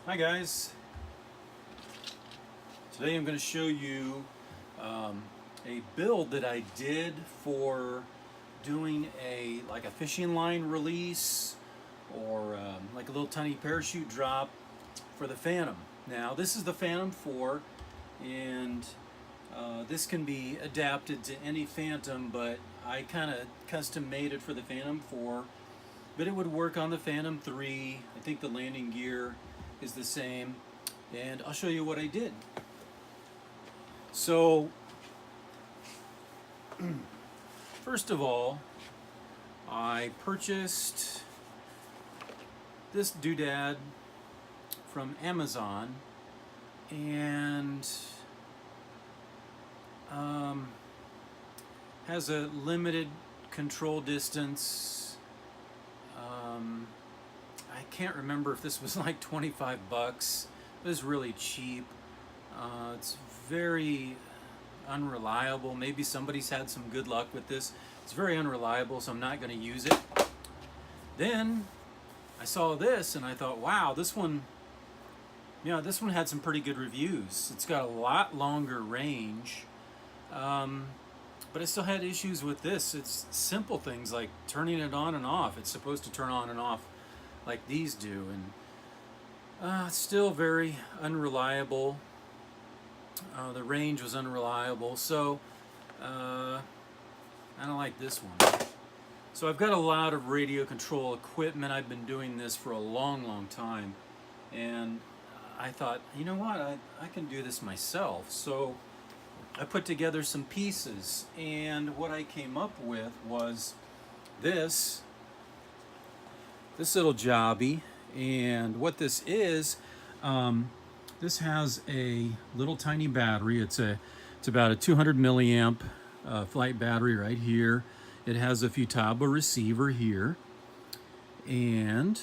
Hi guys, today I'm going to show you a build that I did for doing like a fishing line release or like a little tiny parachute drop for the Phantom. Now this is the Phantom 4 and this can be adapted to any Phantom, but I kind of custom made it for the Phantom 4, but it would work on the Phantom 3. I think the landing gear is the same, and I'll show you what I did. So first of all, I purchased this doodad from Amazon, and has a limited control distance. I can't remember if this was like 25 bucks. It was really cheap. It's very unreliable. Maybe somebody's had some good luck with this. It's very unreliable, so I'm not going to use it. Then I saw this and I thought, wow, this one had some pretty good reviews. It's got a lot longer range, but I still had issues with this. It's simple things like turning it on and off. It's supposed to turn on and off like these do, and still very unreliable. The range was unreliable, so I don't like this one. So I've got a lot of radio control equipment. I've been doing this for a long time, and I thought, you know what, I can do this myself. So I put together some pieces, and what I came up with was this little jobby. And what this is, this has a little tiny battery. It's about a 200 milliamp flight battery right here. It has a Futaba receiver here, and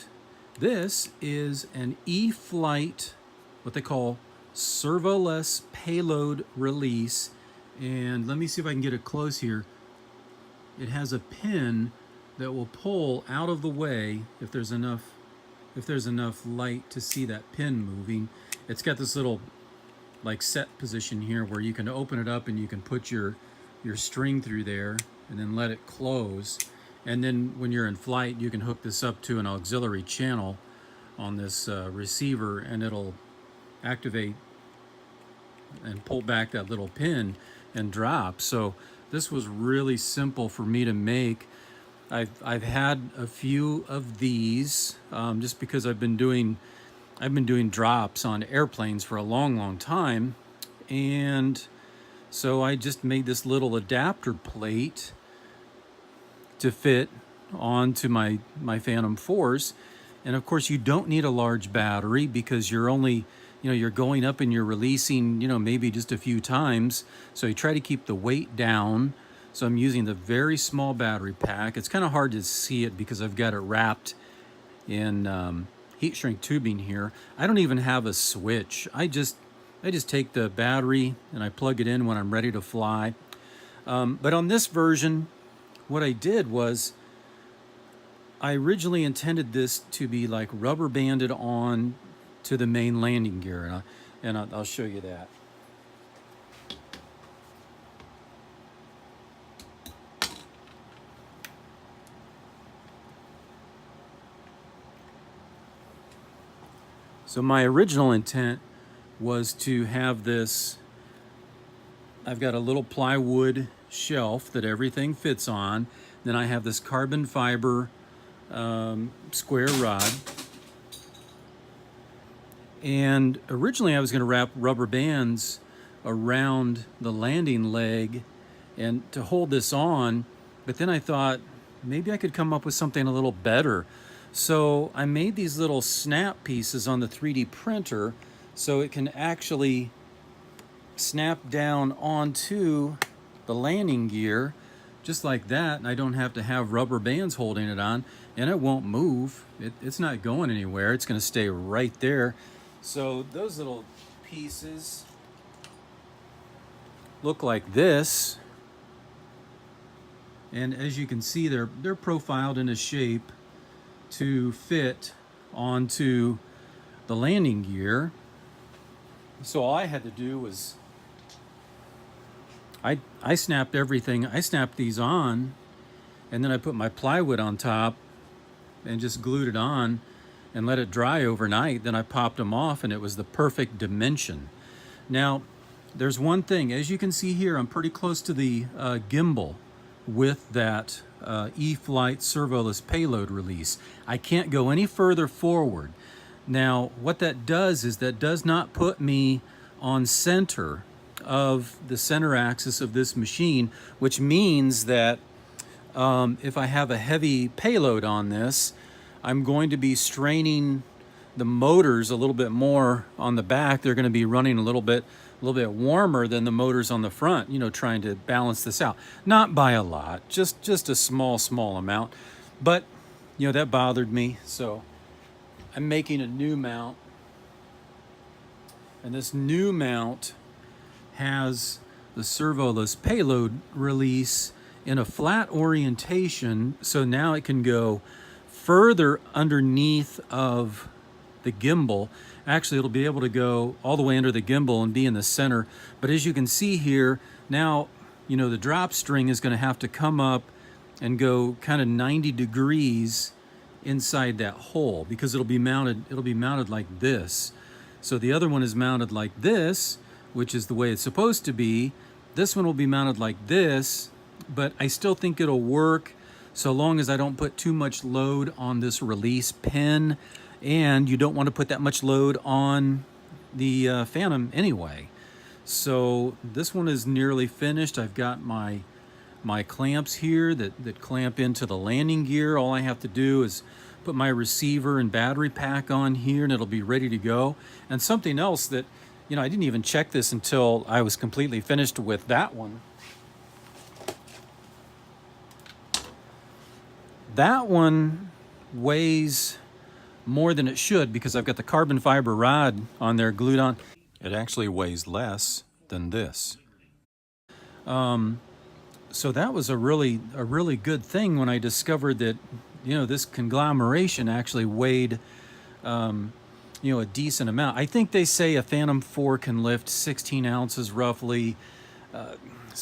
this is an E-Flight, what they call servoless payload release. And let me see if I can get it close here. It has a pin that will pull out of the way if there's enough light to see that pin moving. It's got this little like set position here where you can open it up and you can put your string through there and then let it close. And then when you're in flight, you can hook this up to an auxiliary channel on this receiver, and it'll activate and pull back that little pin and drop. So this was really simple for me to make. I've had a few of these just because I've been doing drops on airplanes for a long time, and so I just made this little adapter plate to fit onto my Phantom 4s. And of course you don't need a large battery because you're only, you're going up and you're releasing, maybe just a few times. So you try to keep the weight down. So I'm using the very small battery pack. It's kind of hard to see it because I've got it wrapped in heat shrink tubing here. I don't even have a switch. I just take the battery and I plug it in when I'm ready to fly. But on this version, what I did was I originally intended this to be like rubber banded on to the main landing gear, and I'll show you that. So my original intent was to have this, I've got a little plywood shelf that everything fits on. Then I have this carbon fiber square rod. And originally I was going to wrap rubber bands around the landing leg and to hold this on, but then I thought maybe I could come up with something a little better. So I made these little snap pieces on the 3D printer so it can actually snap down onto the landing gear just like that, and I don't have to have rubber bands holding it on, and it won't move. It's not going anywhere. It's going to stay right there. So those little pieces look like this, and as you can see, they're profiled in a shape to fit onto the landing gear. So all I had to do was I snapped everything. I snapped these on, and then I put my plywood on top and just glued it on and let it dry overnight. Then I popped them off, and it was the perfect dimension. Now, there's one thing. As you can see here, I'm pretty close to the gimbal with that E-flite servoless payload release. I can't go any further forward. Now, what that does is that does not put me on center of the center axis of this machine, which means that if I have a heavy payload on this, I'm going to be straining the motors a little bit more on the back. They're going to be running a little bit warmer than the motors on the front, you know, trying to balance this out. Not by a lot, just a small amount. But, you know, that bothered me. So I'm making a new mount. And this new mount has the servoless payload release in a flat orientation. So now it can go further underneath of the gimbal. Actually, it'll be able to go all the way under the gimbal and be in the center. But as you can see here, now, you know, the drop string is going to have to come up and go kind of 90 degrees inside that hole, because it'll be mounted like this. So the other one is mounted like this, which is the way it's supposed to be. This one will be mounted like this, but I still think it'll work so long as I don't put too much load on this release pin. And you don't want to put that much load on the Phantom anyway. So this one is nearly finished. I've got my clamps here that clamp into the landing gear. All I have to do is put my receiver and battery pack on here, and it'll be ready to go. And something else that, you know, I didn't even check this until I was completely finished with that one. That one weighs more than it should because I've got the carbon fiber rod on there glued on. It actually weighs less than this. So that was a really good thing when I discovered that, you know, this conglomeration actually weighed, you know, a decent amount. I think they say a Phantom 4 can lift 16 ounces roughly.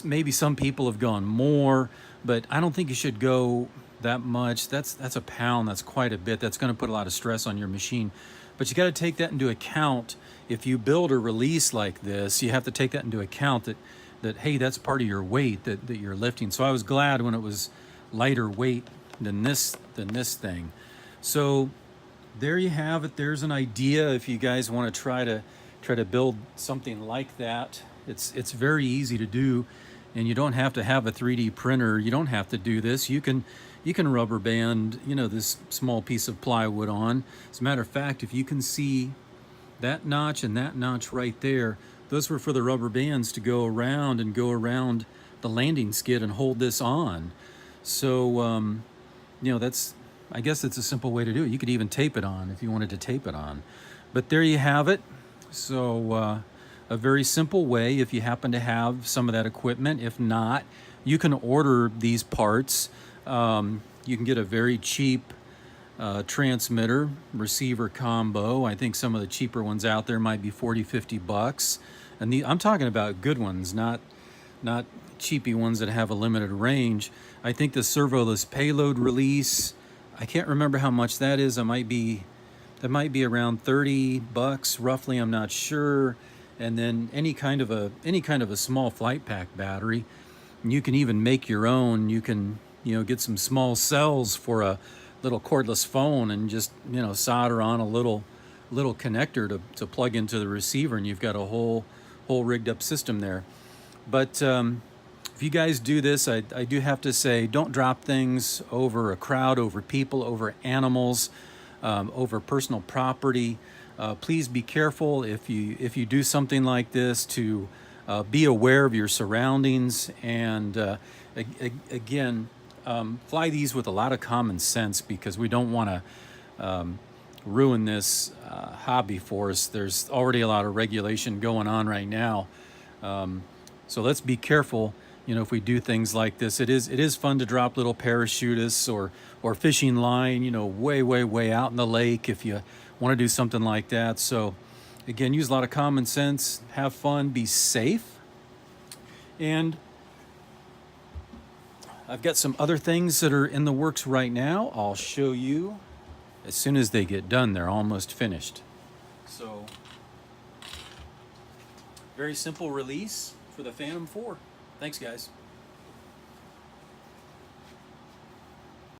Maybe some people have gone more, but I don't think you should go that much. That's a pound. That's quite a bit. That's going to put a lot of stress on your machine. But you got to take that into account. If you build a release like this, you have to take that into account that hey, that's part of your weight that you're lifting. So I was glad when it was lighter weight than this thing. So there you have it. There's an idea if you guys want to try to build something like that. It's very easy to do, and you don't have to have a 3D printer. You don't have to do this. You can rubber band, you know, this small piece of plywood on. As a matter of fact, if you can see that notch and that notch right there, those were for the rubber bands to go around the landing skid and hold this on. So, you know, I guess it's a simple way to do it. You could even tape it on if you wanted to tape it on. But there you have it. So, a very simple way if you happen to have some of that equipment. If not, you can order these parts. You can get a very cheap transmitter receiver combo. I think some of the cheaper ones out there might be $40-50. And I'm talking about good ones, not cheapy ones that have a limited range. I think the servoless payload release, I can't remember how much that is. That might be around $30 roughly. I'm not sure. And then any kind of a small flight pack battery. And you can even make your own. You can, you know, get some small cells for a little cordless phone and just, you know, solder on a little connector to plug into the receiver, and you've got a whole rigged up system there. But if you guys do this, I do have to say, don't drop things over a crowd, over people, over animals, over personal property. Please be careful if you do something like this to be aware of your surroundings, and again, fly these with a lot of common sense, because we don't want to ruin this hobby for us. There's already a lot of regulation going on right now. So let's be careful you know, if we do things like this. It is fun to drop little parachutists or fishing line, you know, way out in the lake if you want to do something like that. So again, use a lot of common sense, have fun, be safe. And I've got some other things that are in the works right now. I'll show you as soon as they get done. They're almost finished. So very simple release for the Phantom 4. Thanks, guys.